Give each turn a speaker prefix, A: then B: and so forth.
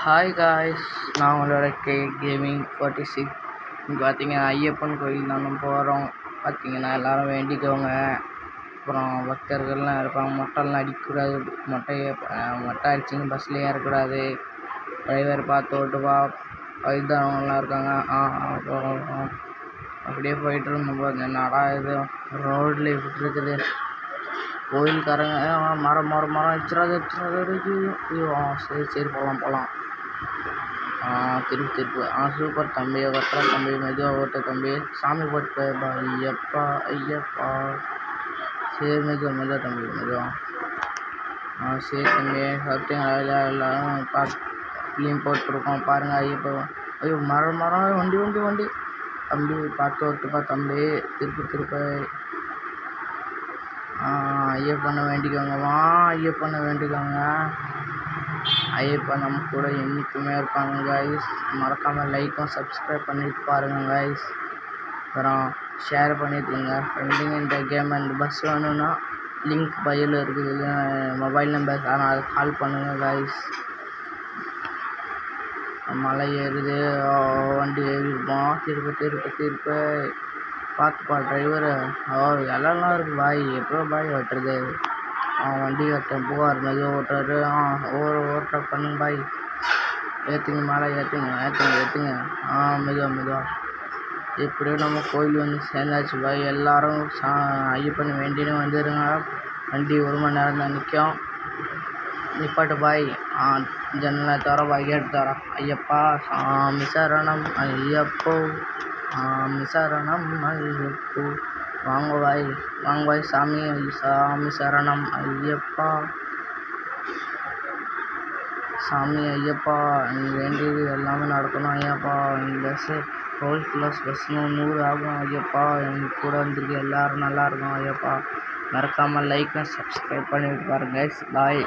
A: Hi guys, நான் உங்களோட gaming 46. இங்கே பார்த்தீங்கன்னா ஐயப்பன் கோயில் தானே போகிறோம். பார்த்தீங்கன்னா எல்லோரும் வேண்டிக்கோங்க. அப்புறம் பக்தர்கள்லாம் இருப்பாங்க. மொட்டைலாம் அடிக்கக்கூடாது. மொட்டை அடிச்சுன்னு பஸ்ஸில் ஏறக்கூடாது. டிரைவர் பார்த்து ஓட்டுவா. வயதானவங்களாம் இருக்காங்க. அப்படியே போயிட்டு இருந்தோம். என்னடா இது ரோடில் இப்படி இருக்குது. கோயில்காரங்க மரம் வச்சிடாது. சரி போகலாம். திருப்பு சூப்பர் தம்பி, ஒட்டுற தம்பி, மெதுவாக ஓட்ட தம்பி, சாமி போட்டு போயிருப்பா. ஐயப்பா சரி, மெதுவாக தம்பி, மெதுவாக. சரி தம்பி, சாப்பிட்டீங்களா? எல்லோரும் ஃபிலிம் போட்டுருக்கோம் பாருங்கள். ஐயப்பா, ஐயோ மரம் வண்டி தம்பி, பார்த்து ஓட்டுப்பா தம்பி. திருப்ப ஐயப்பனை வேண்டிக்கோங்க. ஐயப்பன் நம்ம கூட என்றைக்குமே இருப்பாங்க கைஸ். மறக்காமல் லைக்கும் சப்ஸ்கிரைப் பண்ணிட்டு பாருங்கள் கைஸ். அப்புறம் ஷேர் பண்ணிட்டுங்க ஃப்ரெண்டுங்க. இந்த கேம் அந்த பஸ் வேணும்னா லிங்க் பையில் இருக்குது, மொபைல் நம்பர். ஆனால் அதை கால் பண்ணுங்கள் கைஸ். மலை ஏறுது, வண்டி ஏறிருப்போம். திருப்ப பார்த்துப்பா டிரைவரு. எல்லாம் இருக்குது பாய். எப்போ பாய் ஓட்டுறது? வண்டி ஓட்டுறேன், புகார் மெதுவாக ஓட்டுறாரு. ஓட்டுற பண்ணுங்க பாய். ஏற்றுங்க, மேலே ஏற்றுங்க. மெதுவாக. எப்படியோ நம்ம கோயில் வந்து சேர்ந்தாச்சு பாய். எல்லோரும் ஐயப்பன் வேண்டினு வந்துடுங்க. வண்டி 1 மணி நேரம் தான் நிற்கும். நிப்பாட்டு பாய். ஜன்னலை தர பாய், கேட்டு தர. ஐயப்பா சாமி சரணம் ஐயப்போ, சாமி சரணம் ஐயப்போ. வாங்க பாய். சாமி சரணம் ஐயப்பா. சாமி ஐயப்பா, நீ வேண்டியது எல்லாமே நடக்கணும் ஐயப்பா. பஸ்ஸு ரோல் கிளாஸ் பஸ்ஸுன்னு 100 ஆகும் ஐயப்பா. எனக்கு கூட வந்திருக்கு. எல்லோரும் நல்லாயிருக்கும் ஐயப்பா. மறக்காமல் லைக் அண்ட் சப்ஸ்கிரைப் பண்ணிவிட்டு பாருங்க. பாய்.